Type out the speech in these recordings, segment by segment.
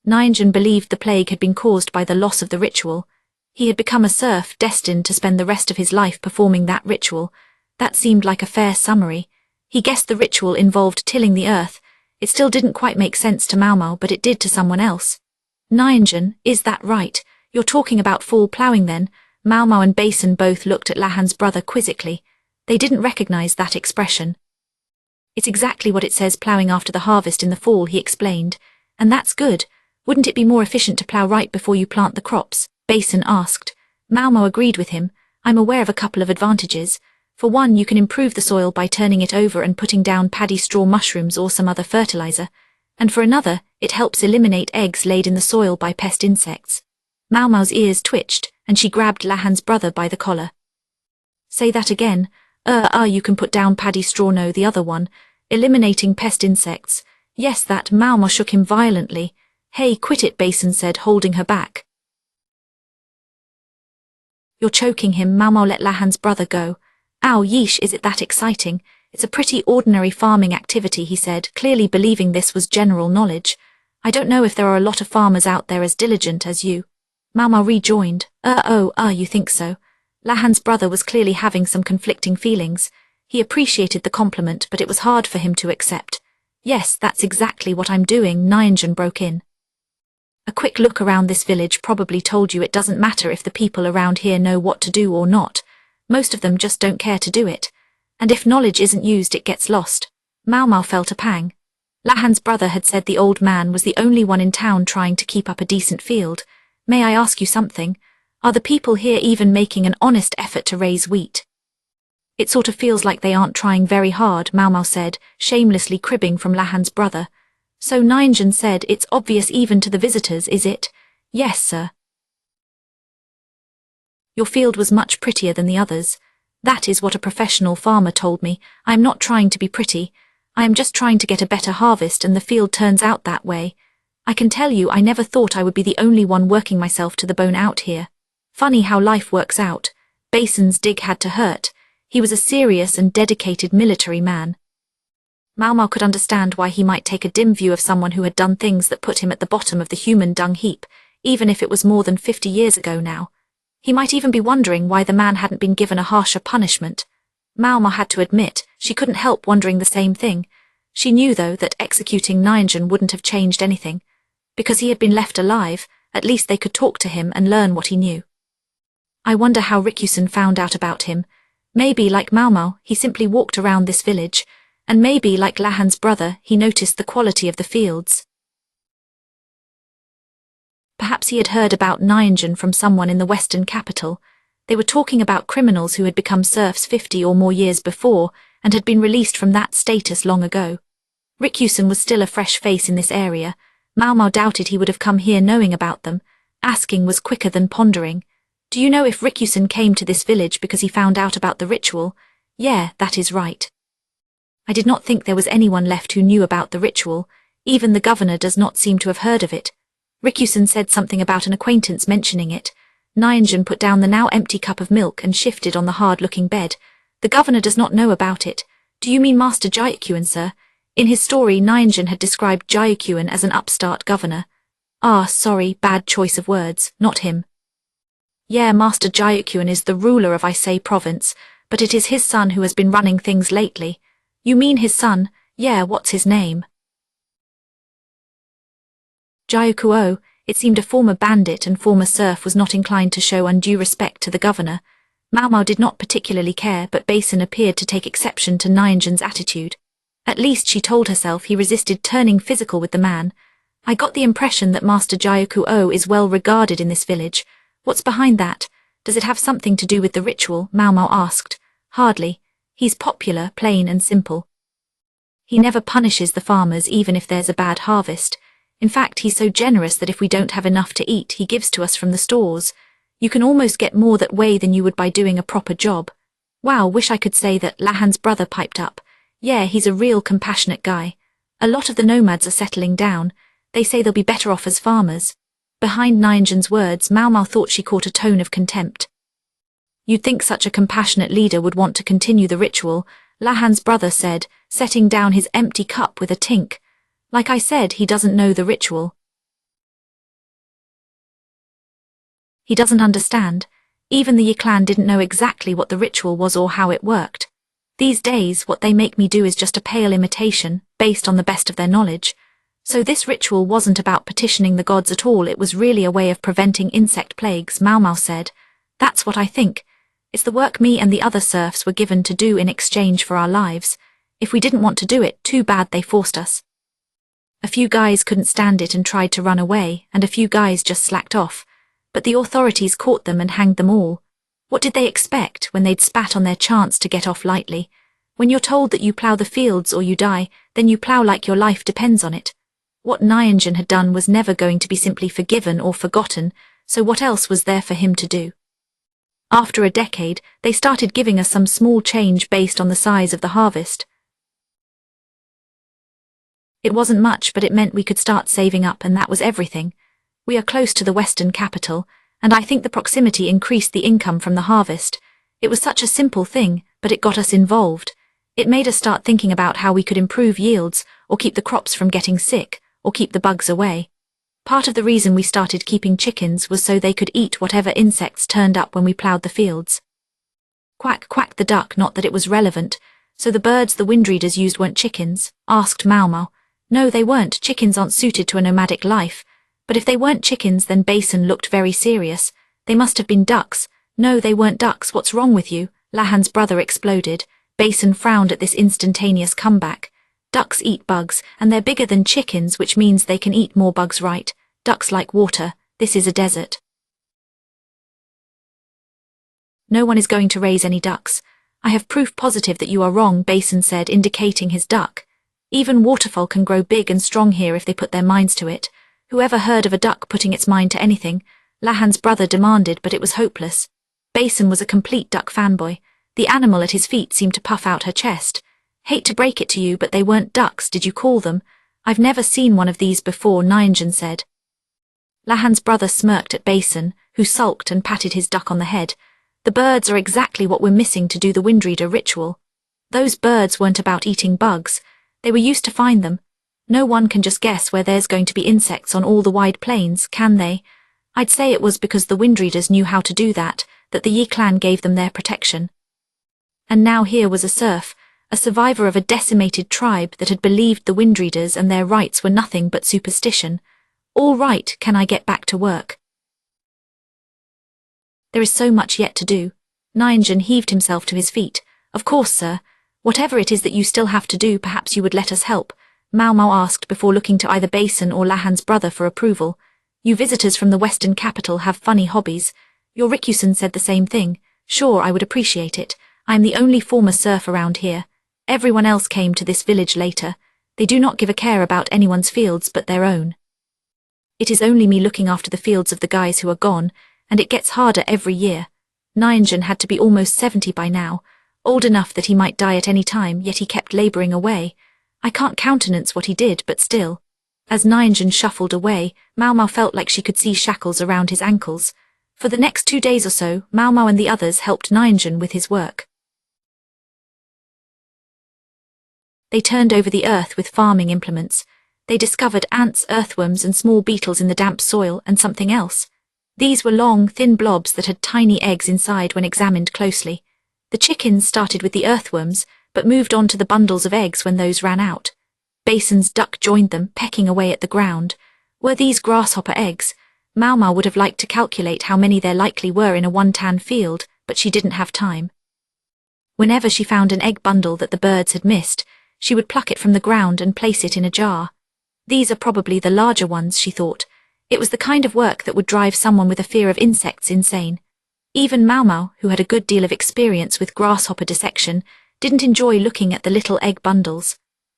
Nyenjan believed the plague had been caused by the loss of the ritual. He had become a serf destined to spend the rest of his life performing that ritual. That seemed like a fair summary. He guessed the ritual involved tilling the earth. It still didn't quite make sense to Maomao, but it did to someone else. Nyenjan, is that right? You're talking about fall ploughing then? Maomao and Basin both looked at Lahan's brother quizzically. They didn't recognize that expression. It's exactly what it says, ploughing after the harvest in the fall, he explained. And that's good. Wouldn't it be more efficient to plough right before you plant the crops? Basin asked. Maomao agreed with him. I'm aware of a couple of advantages. For one, you can improve the soil by turning it over and putting down paddy straw, mushrooms or some other fertilizer. And for another, it helps eliminate eggs laid in the soil by pest insects. Maomao's ears twitched, and she grabbed Lahan's brother by the collar. Say that again. You can put down paddy straw. No, the other one. Eliminating pest insects. Yes, that. Maomao shook him violently. Hey, quit it, Basin said, holding her back. You're choking him. Maomao let Lahan's brother go. Ow, yeesh, is it that exciting? It's a pretty ordinary farming activity, he said, clearly believing this was general knowledge. I don't know if there are a lot of farmers out there as diligent as you. Maomao rejoined. You think so? Lahan's brother was clearly having some conflicting feelings. He appreciated the compliment, but it was hard for him to accept. Yes, that's exactly what I'm doing, Nyenjan broke in. A quick look around this village probably told you it doesn't matter if the people around here know what to do or not. Most of them just don't care to do it. And if knowledge isn't used, it gets lost. Maomao felt a pang. Lahan's brother had said the old man was the only one in town trying to keep up a decent field. May I ask you something? Are the people here even making an honest effort to raise wheat? It sort of feels like they aren't trying very hard, Maomao said, shamelessly cribbing from Lahan's brother. So Nyenjan said, it's obvious even to the visitors, is it? Yes, sir. Your field was much prettier than the others. That is what a professional farmer told me. I am not trying to be pretty. I am just trying to get a better harvest, and the field turns out that way. I can tell you, I never thought I would be the only one working myself to the bone out here. Funny how life works out. Basin's dig had to hurt. He was a serious and dedicated military man. Maomao could understand why he might take a dim view of someone who had done things that put him at the bottom of the human dung heap, even if it was more than 50 years ago now. He might even be wondering why the man hadn't been given a harsher punishment. Maomao had to admit she couldn't help wondering the same thing. She knew, though, that executing Nyenjan wouldn't have changed anything. Because he had been left alive, at least they could talk to him and learn what he knew. I wonder how Rikusen found out about him. Maybe, like Maomao, he simply walked around this village, and maybe, like Lahan's brother, he noticed the quality of the fields. Perhaps he had heard about Nyenjan from someone in the western capital. They were talking about criminals who had become serfs 50 or more years before and had been released from that status long ago. Rikusen was still a fresh face in this area. Maomao doubted he would have come here knowing about them. Asking was quicker than pondering. Do you know if Rikusen came to this village because he found out about the ritual? Yeah, that is right. I did not think there was anyone left who knew about the ritual. Even the governor does not seem to have heard of it. Rikusen said something about an acquaintance mentioning it. Nyenjan put down the now empty cup of milk and shifted on the hard-looking bed. The governor does not know about it. Do you mean Master Gyukyuan, sir? In his story, Nyenjan had described Gyukyuan as an upstart governor. Ah, sorry, bad choice of words, not him. Yeah, Master Gyukyuan is the ruler of Isei province, but it is his son who has been running things lately. You mean his son? Yeah, what's his name? Gyukuo. It seemed a former bandit and former serf was not inclined to show undue respect to the governor. Maomao did not particularly care, but Basin appeared to take exception to Nyenjan's attitude. At least, she told herself, he resisted turning physical with the man. I got the impression that Master Gyukuo is well regarded in this village. What's behind that? Does it have something to do with the ritual? Maomao asked. Hardly. He's popular, plain and simple. He never punishes the farmers even if there's a bad harvest. In fact, he's so generous that if we don't have enough to eat, he gives to us from the stores. You can almost get more that way than you would by doing a proper job. Wow, wish I could say that, Lahan's brother piped up. Yeah, he's a real compassionate guy. A lot of the nomads are settling down. They say they'll be better off as farmers. Behind Nyenjan's words, Maomao thought she caught a tone of contempt. You'd think such a compassionate leader would want to continue the ritual, Lahan's brother said, setting down his empty cup with a tink. Like I said, he doesn't know the ritual. He doesn't understand. Even the Yi clan didn't know exactly what the ritual was or how it worked. These days, what they make me do is just a pale imitation, based on the best of their knowledge. So this ritual wasn't about petitioning the gods at all, it was really a way of preventing insect plagues, Maomao said. That's what I think. It's the work me and the other serfs were given to do in exchange for our lives. If we didn't want to do it, too bad they forced us. A few guys couldn't stand it and tried to run away, and a few guys just slacked off. But the authorities caught them and hanged them all. What did they expect when they'd spat on their chance to get off lightly? When you're told that you plough the fields or you die, then you plough like your life depends on it. What Nyanjan had done was never going to be simply forgiven or forgotten, so what else was there for him to do? After a decade, they started giving us some small change based on the size of the harvest. It wasn't much, but it meant we could start saving up, and that was everything. We are close to the western capital, and I think the proximity increased the income from the harvest. It was such a simple thing, but it got us involved. It made us start thinking about how we could improve yields, or keep the crops from getting sick, or keep the bugs away. Part of the reason we started keeping chickens was so they could eat whatever insects turned up when we ploughed the fields. Quack, quacked the duck, not that it was relevant. So the birds the windreaders used weren't chickens? Asked Maomao. No, they weren't. Chickens aren't suited to a nomadic life. But if they weren't chickens, then Basin looked very serious. They must have been ducks. No, they weren't ducks. What's wrong with you? Lahan's brother exploded. Basin frowned at this instantaneous comeback. Ducks eat bugs, and they're bigger than chickens, which means they can eat more bugs, right? Ducks like water. This is a desert. No one is going to raise any ducks. I have proof positive that you are wrong, Basin said, indicating his duck. Even waterfowl can grow big and strong here if they put their minds to it. Whoever heard of a duck putting its mind to anything? Lahan's brother demanded, but it was hopeless. Basin was a complete duck fanboy. The animal at his feet seemed to puff out her chest. Hate to break it to you, but they weren't ducks, did you call them? I've never seen one of these before, Nyanjan said. Lahan's brother smirked at Basin, who sulked and patted his duck on the head. The birds are exactly what we're missing to do the windreader ritual. Those birds weren't about eating bugs. They were used to find them. No one can just guess where there's going to be insects on all the wide plains, can they? I'd say it was because the windreaders knew how to do that, that the Yi clan gave them their protection. And now here was a serf, a survivor of a decimated tribe that had believed the windreaders and their rites were nothing but superstition. All right, can I get back to work? There is so much yet to do. Nyanjan heaved himself to his feet. Of course, sir. Whatever it is that you still have to do, perhaps you would let us help, Maomao asked before looking to either Basin or Lahan's brother for approval. You visitors from the western capital have funny hobbies. Your Rikusen said the same thing. Sure, I would appreciate it. I am the only former serf around here. Everyone else came to this village later. They do not give a care about anyone's fields but their own. It is only me looking after the fields of the guys who are gone, and it gets harder every year. Nyanjan had to be almost 70 by now, old enough that he might die at any time, yet he kept labouring away. I can't countenance what he did, but still. As Nyanjan shuffled away, Maomao felt like she could see shackles around his ankles. For the next 2 days or so, Maomao and the others helped Nyanjan with his work. They turned over the earth with farming implements. They discovered ants, earthworms and small beetles in the damp soil, and something else. These were long, thin blobs that had tiny eggs inside when examined closely. The chickens started with the earthworms, but moved on to the bundles of eggs when those ran out. Basin's duck joined them, pecking away at the ground. Were these grasshopper eggs? Maomao would have liked to calculate how many there likely were in a one-tan field, but she didn't have time. Whenever she found an egg bundle that the birds had missed, she would pluck it from the ground and place it in a jar. These are probably the larger ones, she thought. It was the kind of work that would drive someone with a fear of insects insane. Even Maomao, who had a good deal of experience with grasshopper dissection, didn't enjoy looking at the little egg bundles.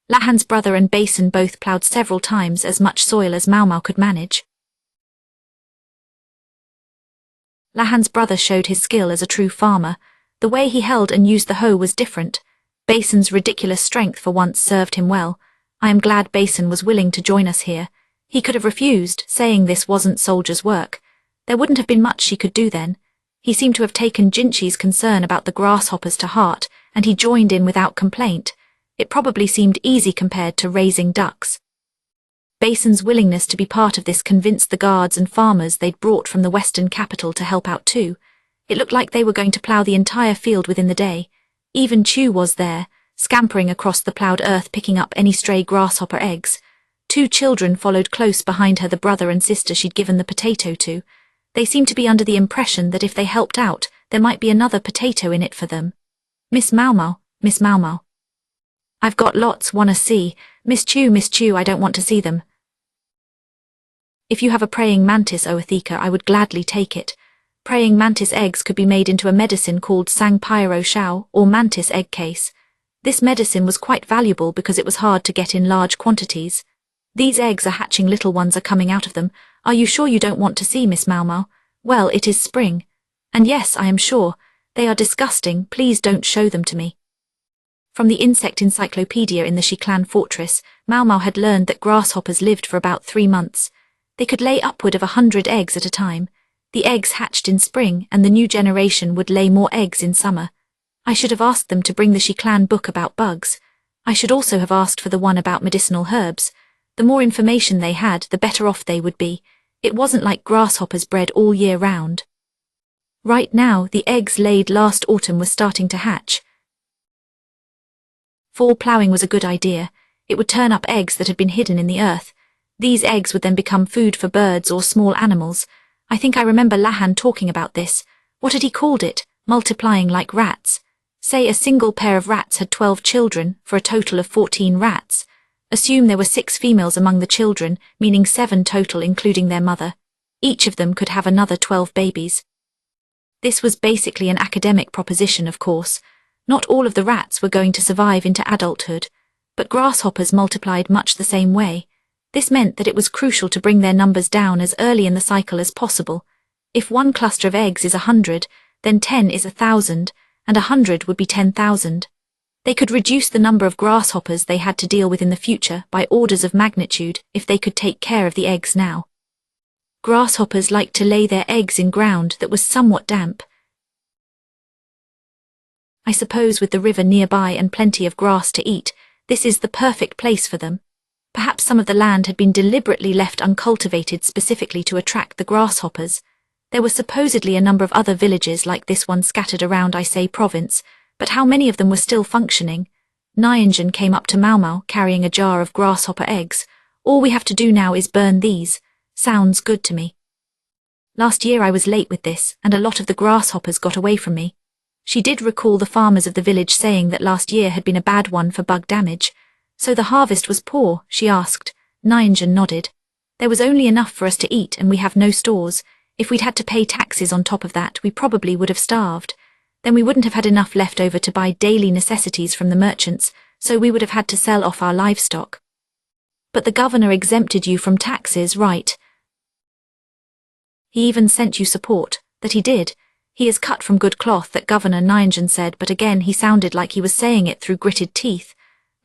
Lahan's brother and Basin both ploughed several times as much soil as Maomao could manage. Lahan's brother showed his skill as a true farmer. The way he held and used the hoe was different. Basin's ridiculous strength for once served him well. I am glad Basin was willing to join us here. He could have refused, saying this wasn't soldiers' work. There wouldn't have been much she could do then. He seemed to have taken Jinchi's concern about the grasshoppers to heart, and he joined in without complaint. It probably seemed easy compared to raising ducks. Basin's willingness to be part of this convinced the guards and farmers they'd brought from the western capital to help out too. It looked like they were going to plough the entire field within the day. Even Chu was there, scampering across the ploughed earth picking up any stray grasshopper eggs. 2 children followed close behind her, the brother and sister she'd given the potato to. They seemed to be under the impression that if they helped out, there might be another potato in it for them. Miss Maomao, Miss Maomao. I've got lots wanna see. Miss Chu, I don't want to see them. If you have a praying mantis, Oatheka, I would gladly take it. Praying mantis eggs could be made into a medicine called Sang Pyro Shao, or mantis egg case. This medicine was quite valuable because it was hard to get in large quantities. These eggs are hatching, little ones are coming out of them. Are you sure you don't want to see, Miss Maomao? Well, it is spring. And yes, I am sure. They are disgusting, please don't show them to me. From the insect encyclopedia in the Shi clan fortress, Maomao had learned that grasshoppers lived for about 3 months. They could lay upward of 100 eggs at a time. The eggs hatched in spring, and the new generation would lay more eggs in summer. I should have asked them to bring the Shi clan book about bugs. I should also have asked for the one about medicinal herbs. The more information they had, the better off they would be. It wasn't like grasshoppers bred all year round. Right now, the eggs laid last autumn were starting to hatch. Fall ploughing was a good idea. It would turn up eggs that had been hidden in the earth. These eggs would then become food for birds or small animals. I think I remember Lahan talking about this. What had he called it? Multiplying like rats. Say a single pair of rats had 12 children, for a total of 14 rats. Assume there were 6 females among the children, meaning 7 total including their mother. Each of them could have another 12 babies. This was basically an academic proposition, of course. Not all of the rats were going to survive into adulthood, but grasshoppers multiplied much the same way. This meant that it was crucial to bring their numbers down as early in the cycle as possible. If one cluster of eggs is 100, then 10 is 1,000, and 100 would be 10,000. They could reduce the number of grasshoppers they had to deal with in the future by orders of magnitude if they could take care of the eggs now. Grasshoppers liked to lay their eggs in ground that was somewhat damp. I suppose with the river nearby and plenty of grass to eat, this is the perfect place for them. Perhaps some of the land had been deliberately left uncultivated specifically to attract the grasshoppers. There were supposedly a number of other villages like this one scattered around Isay province, but how many of them were still functioning? Nyanjan came up to Maomao carrying a jar of grasshopper eggs. All we have to do now is burn these. Sounds good to me. Last year I was late with this, and a lot of the grasshoppers got away from me. She did recall the farmers of the village saying that last year had been a bad one for bug damage. So the harvest was poor, she asked. Nyanjan nodded. There was only enough for us to eat and we have no stores. If we'd had to pay taxes on top of that, we probably would have starved. Then we wouldn't have had enough left over to buy daily necessities from the merchants, so we would have had to sell off our livestock. But the governor exempted you from taxes, right? He even sent you support. That he did. He is cut from good cloth, that Governor Nyanjan said, but again he sounded like he was saying it through gritted teeth.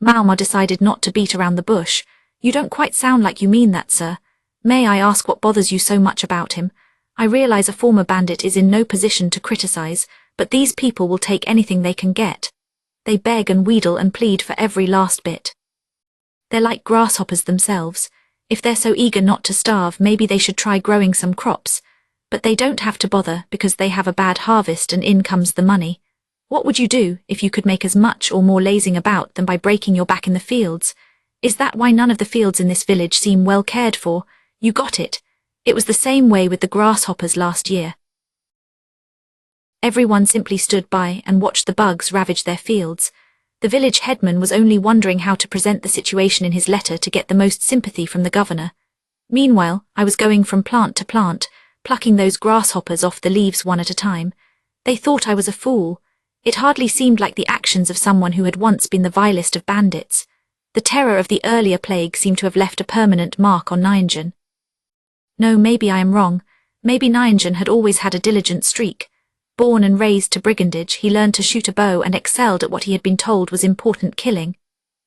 Maomao decided not to beat around the bush. You don't quite sound like you mean that, sir. May I ask what bothers you so much about him? I realize a former bandit is in no position to criticize, but these people will take anything they can get. They beg and wheedle and plead for every last bit. They're like grasshoppers themselves. If they're so eager not to starve, maybe they should try growing some crops. But they don't have to bother because they have a bad harvest and in comes the money. What would you do if you could make as much or more lazing about than by breaking your back in the fields? Is that why none of the fields in this village seem well cared for? You got it. It was the same way with the grasshoppers last year. Everyone simply stood by and watched the bugs ravage their fields. The village headman was only wondering how to present the situation in his letter to get the most sympathy from the governor. Meanwhile, I was going from plant to plant, plucking those grasshoppers off the leaves one at a time. They thought I was a fool. It hardly seemed like the actions of someone who had once been the vilest of bandits. The terror of the earlier plague seemed to have left a permanent mark on Nyanjan. No, maybe I am wrong. Maybe Nyanjan had always had a diligent streak. Born and raised to brigandage, he learned to shoot a bow and excelled at what he had been told was important killing.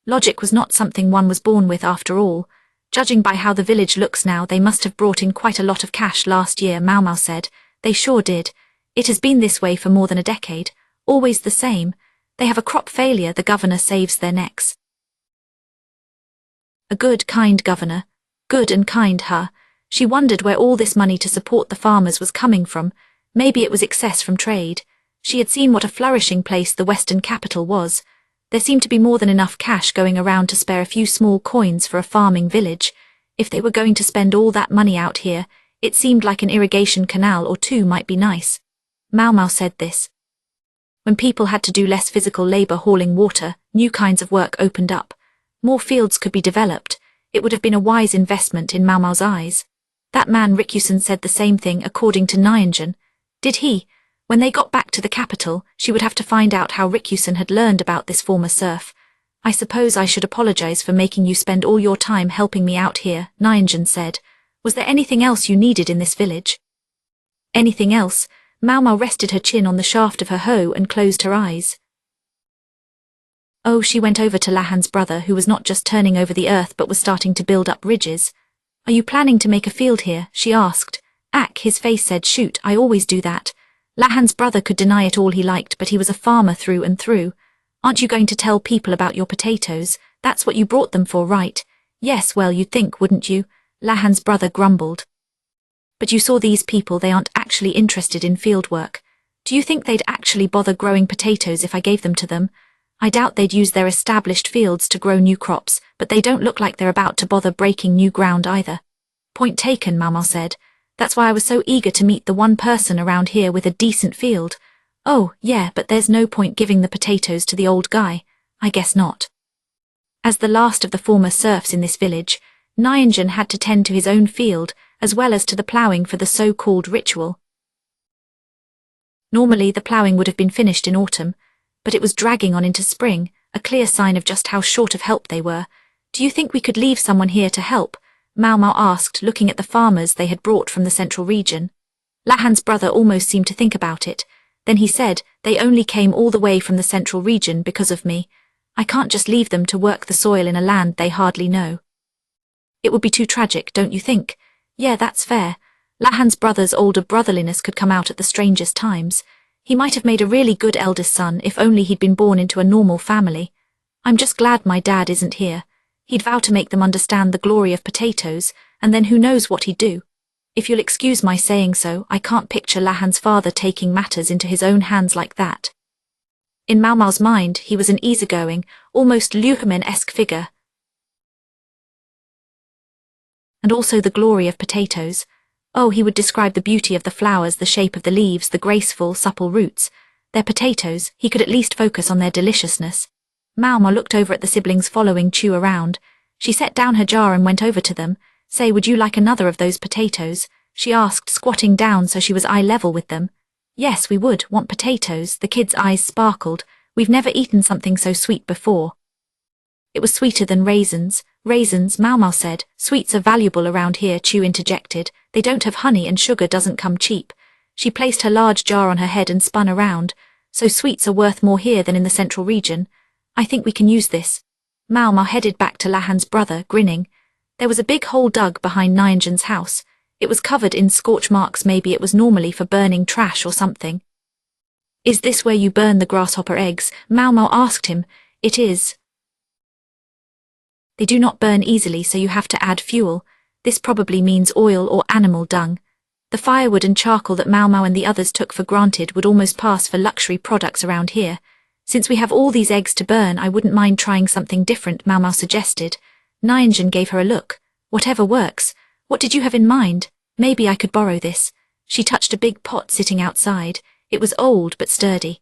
Logic was not something one was born with after all. Judging by how the village looks now, they must have brought in quite a lot of cash last year, Maomao said. They sure did. It has been this way for more than a decade. Always the same. They have a crop failure, the governor saves their necks. A good, kind governor. Good and kind, huh? She wondered where all this money to support the farmers was coming from. Maybe it was excess from trade. She had seen what a flourishing place the Western capital was. There seemed to be more than enough cash going around to spare a few small coins for a farming village. If they were going to spend all that money out here, it seemed like an irrigation canal or two might be nice. Maomao said this. When people had to do less physical labor hauling water, new kinds of work opened up. More fields could be developed. It would have been a wise investment in Maomao's eyes. That man Rikusen said the same thing according to Nyanjan. Did he? When they got back to the capital, she would have to find out how Rikusen had learned about this former serf. I suppose I should apologize for making you spend all your time helping me out here, Nyanjan said. Was there anything else you needed in this village? Anything else? Maomao rested her chin on the shaft of her hoe and closed her eyes. Oh, she went over to Lahan's brother, who was not just turning over the earth but was starting to build up ridges. Are you planning to make a field here? She asked. His face said, shoot, I always do that. Lahan's brother could deny it all he liked, but he was a farmer through and through. Aren't you going to tell people about your potatoes? That's what you brought them for, right? Yes, well, you'd think, wouldn't you? Lahan's brother grumbled. But you saw these people, they aren't actually interested in field work. Do you think they'd actually bother growing potatoes if I gave them to them? I doubt they'd use their established fields to grow new crops, but they don't look like they're about to bother breaking new ground either. Point taken, Maomao said. That's why I was so eager to meet the one person around here with a decent field. Oh, yeah, but there's no point giving the potatoes to the old guy. I guess not. As the last of the former serfs in this village, Nyanjan had to tend to his own field, as well as to the ploughing for the so-called ritual. Normally the ploughing would have been finished in autumn, but it was dragging on into spring, a clear sign of just how short of help they were. Do you think we could leave someone here to help? Maomao asked, looking at the farmers they had brought from the central region. Lahan's brother almost seemed to think about it. Then he said, they only came all the way from the central region because of me. I can't just leave them to work the soil in a land they hardly know. It would be too tragic, don't you think? Yeah, that's fair. Lahan's brother's older brotherliness could come out at the strangest times. He might have made a really good eldest son if only he'd been born into a normal family. I'm just glad my dad isn't here. He'd vow to make them understand the glory of potatoes, and then who knows what he'd do. If you'll excuse my saying so, I can't picture Lahan's father taking matters into his own hands like that. In Maomao's mind, he was an easygoing, almost Luhamen-esque figure. And also the glory of potatoes. Oh, he would describe the beauty of the flowers, the shape of the leaves, the graceful, supple roots. They're potatoes, he could at least focus on their deliciousness. Maomao looked over at the siblings following Chu around. She set down her jar and went over to them. Say, would you like another of those potatoes? She asked, squatting down so she was eye level with them. Yes, we would, want potatoes. The kids' eyes sparkled. We've never eaten something so sweet before. It was sweeter than raisins. Raisins, Maomao said. Sweets are valuable around here, Chu interjected. They don't have honey and sugar doesn't come cheap. She placed her large jar on her head and spun around. So sweets are worth more here than in the central region. I think we can use this. Maomao headed back to Lahan's brother, grinning. There was a big hole dug behind Nyanjan's house. It was covered in scorch marks. Maybe it was normally for burning trash or something. Is this where you burn the grasshopper eggs? Maomao asked him. It is. They do not burn easily, so you have to add fuel. This probably means oil or animal dung. The firewood and charcoal that Maomao and the others took for granted would almost pass for luxury products around here. Since we have all these eggs to burn, I wouldn't mind trying something different, Maomao suggested. Nyanjan gave her a look. Whatever works. What did you have in mind? Maybe I could borrow this. She touched a big pot sitting outside. It was old but sturdy.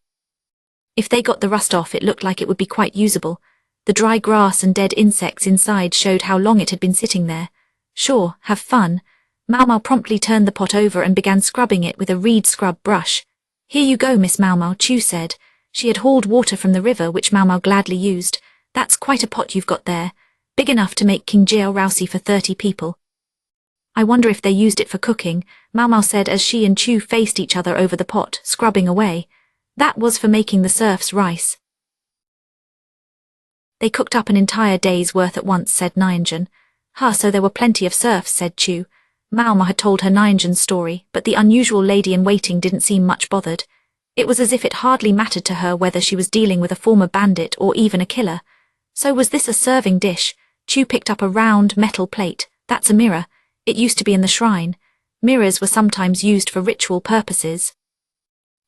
If they got the rust off, it looked like it would be quite usable. The dry grass and dead insects inside showed how long it had been sitting there. Sure, have fun. Maomao promptly turned the pot over and began scrubbing it with a reed scrub brush. Here you go, Miss Maomao, Chu said. She had hauled water from the river, which Maomao gladly used. That's quite a pot you've got there. Big enough to make King Jiao Rousey for 30 people. I wonder if they used it for cooking, Maomao said as she and Chu faced each other over the pot, scrubbing away. That was for making the serfs rice. They cooked up an entire day's worth at once, said Nyanjan. So there were plenty of serfs, said Chu. Maomao had told her Nyanjan's story, but the unusual lady-in-waiting didn't seem much bothered. It was as if it hardly mattered to her whether she was dealing with a former bandit or even a killer. So was this a serving dish? Chu picked up a round metal plate. That's a mirror. It used to be in the shrine. Mirrors were sometimes used for ritual purposes.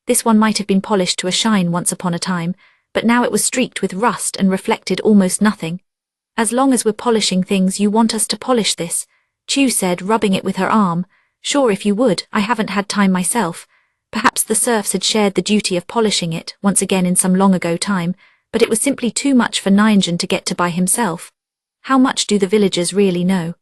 This one might have been polished to a shine once upon a time, but now it was streaked with rust and reflected almost nothing. As long as we're polishing things, you want us to polish this, Chu said, rubbing it with her arm. Sure, if you would, I haven't had time myself. Perhaps the serfs had shared the duty of polishing it once again in some long ago time, but it was simply too much for Nijin to get to by himself. How much do the villagers really know?